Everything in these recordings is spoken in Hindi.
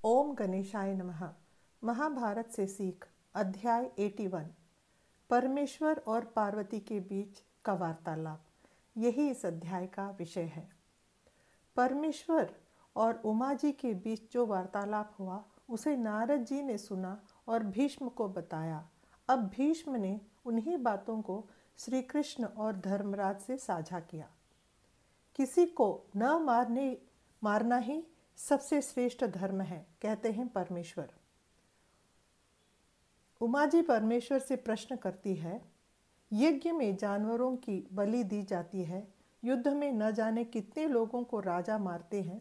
ओम गणेशाय नमः। महाभारत से सीख अध्याय 81 परमेश्वर और पार्वती के बीच का वार्तालाप, यही इस अध्याय का विषय है। परमेश्वर और उमा जी के बीच जो वार्तालाप हुआ उसे नारद जी ने सुना और भीष्म को बताया। अब भीष्म ने उन्हीं बातों को श्री कृष्ण और धर्मराज से साझा किया। किसी को न मारना ही सबसे श्रेष्ठ धर्म है, कहते हैं परमेश्वर। उमा जी परमेश्वर से प्रश्न करती है, यज्ञ में जानवरों की बलि दी जाती है, युद्ध में न जाने कितने लोगों को राजा मारते हैं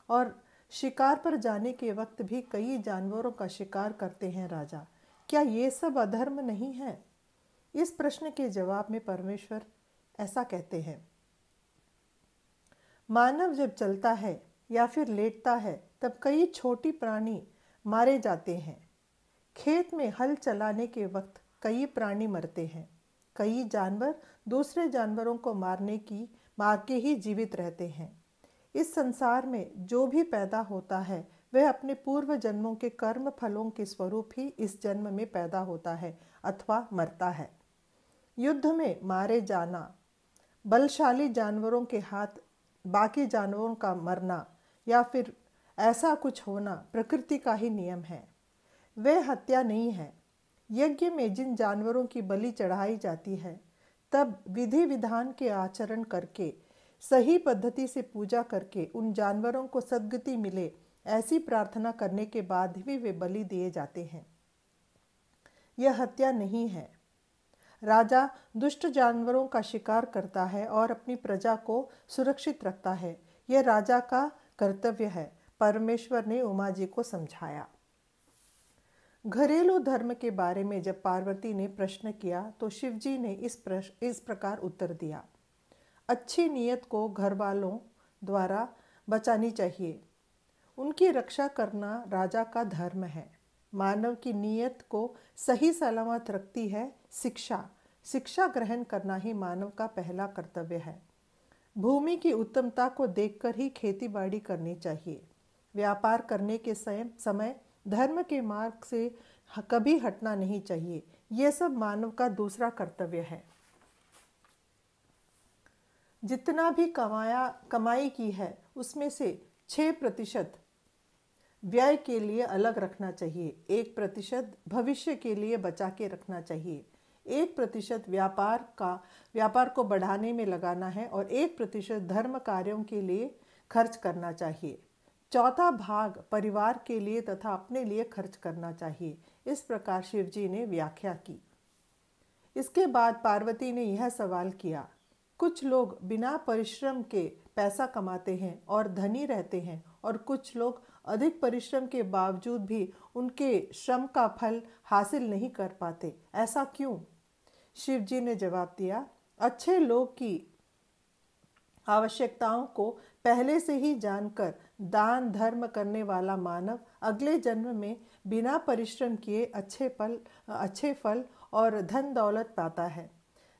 और शिकार पर जाने के वक्त भी कई जानवरों का शिकार करते हैं राजा। क्या ये सब अधर्म नहीं है? इस प्रश्न के जवाब में परमेश्वर ऐसा कहते हैं, मानव जब चलता है या फिर लेटता है तब कई छोटी प्राणी मारे जाते हैं। खेत में हल चलाने के वक्त कई प्राणी मरते हैं। कई जानवर दूसरे जानवरों को मार के ही जीवित रहते हैं। इस संसार में जो भी पैदा होता है वह अपने पूर्व जन्मों के कर्म फलों के स्वरूप ही इस जन्म में पैदा होता है अथवा मरता है। युद्ध में मारे जाना, बलशाली जानवरों के हाथ बाकी जानवरों का मरना या फिर ऐसा कुछ होना प्रकृति का ही नियम है, वह हत्या नहीं है। यज्ञ में जिन जानवरों की बलि चढ़ाई जाती है तब विधि विधान के आचरण करके, सही पद्धति से पूजा करके उन जानवरों को सद्गति मिले ऐसी प्रार्थना करने के बाद भी वे बलि दिए जाते हैं। यह हत्या नहीं है। राजा दुष्ट जानवरों का शिकार करता है और अपनी प्रजा को सुरक्षित रखता है, यह राजा का कर्तव्य है, परमेश्वर ने उमा जी को समझाया। घरेलू धर्म के बारे में जब पार्वती ने प्रश्न किया तो शिव जी ने इस प्रकार उत्तर दिया, अच्छी नीयत को घर वालों द्वारा बचानी चाहिए। उनकी रक्षा करना राजा का धर्म है। मानव की नीयत को सही सलामत रखती है शिक्षा ग्रहण करना ही मानव का पहला कर्तव्य है। भूमि की उत्तमता को देखकर ही खेती बाड़ी करनी चाहिए। व्यापार करने के समय धर्म के मार्ग से कभी हटना नहीं चाहिए। यह सब मानव का दूसरा कर्तव्य है। जितना भी कमाई की है उसमें से 6% व्यय के लिए अलग रखना चाहिए, 1% भविष्य के लिए बचा के रखना चाहिए, 1% व्यापार को बढ़ाने में लगाना है और 1% धर्म कार्यों के लिए खर्च करना चाहिए। चौथा भाग परिवार के लिए तथा अपने लिए खर्च करना चाहिए। इस प्रकार शिव जी ने व्याख्या की। इसके बाद पार्वती ने यह सवाल किया, कुछ लोग बिना परिश्रम के पैसा कमाते हैं और धनी रहते हैं और कुछ लोग अधिक परिश्रम के बावजूद भी उनके श्रम का फल हासिल नहीं कर पाते, ऐसा क्यों? शिव जी ने जवाब दिया, अच्छे लोग की आवश्यकताओं को पहले से ही जानकर दान धर्म करने वाला मानव अगले जन्म में बिना परिश्रम किए अच्छे फल और धन दौलत पाता है।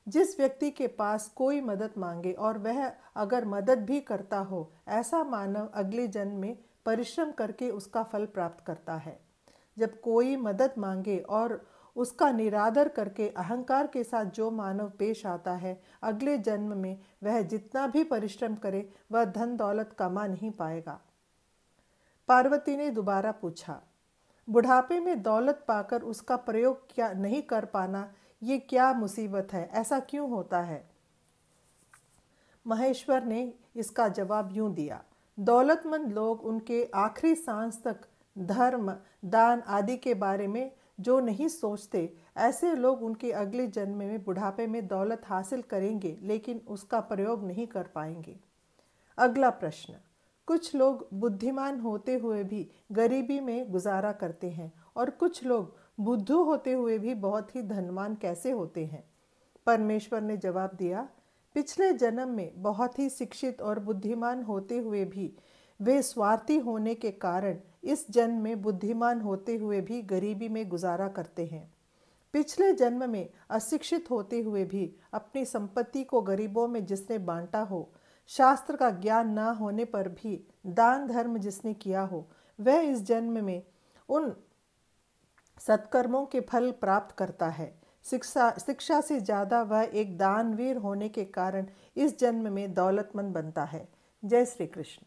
जिस व्यक्ति के पास कोई मदद मांगे और वह अगर मदद भी करता हो, ऐसा मानव अगले जन्म में परिश्रम करके उसका फल प्राप्त करता है। जब कोई मदद मांगे और उसका निरादर करके अहंकार के साथ जो मानव पेश आता है, अगले जन्म में वह जितना भी परिश्रम करे वह धन दौलत कमा नहीं पाएगा। पार्वती ने दोबारा पूछा, बुढ़ापे में दौलत पाकर उसका प्रयोग क्या नहीं कर पाना, ये क्या मुसीबत है, ऐसा क्यों होता है? महेश्वर ने इसका जवाब यूं दिया, दौलतमंद लोग उनके आखिरी सांस तक धर्म दान आदि के बारे में जो नहीं सोचते, ऐसे लोग उनके अगले जन्म में बुढ़ापे में दौलत हासिल करेंगे लेकिन उसका प्रयोग नहीं कर पाएंगे। अगला प्रश्न, कुछ लोग बुद्धिमान होते हुए भी गरीबी में गुजारा करते हैं और कुछ लोग बुद्धू होते हुए भी बहुत ही धनवान कैसे होते हैं? परमेश्वर ने जवाब दिया, पिछले जन्म में बहुत ही शिक्षित और बुद्धिमान होते हुए भी वे स्वार्थी होने के कारण इस जन्म में बुद्धिमान होते हुए भी गरीबी में गुजारा करते हैं। पिछले जन्म में अशिक्षित होते हुए भी अपनी संपत्ति को गरीबों में जिसने बांटा हो, शास्त्र का ज्ञान न होने पर भी दान धर्म जिसने किया हो, वह इस जन्म में उन सत्कर्मों के फल प्राप्त करता है। शिक्षा से ज़्यादा वह एक दानवीर होने के कारण इस जन्म में दौलतमंद बनता है। जय श्री कृष्ण।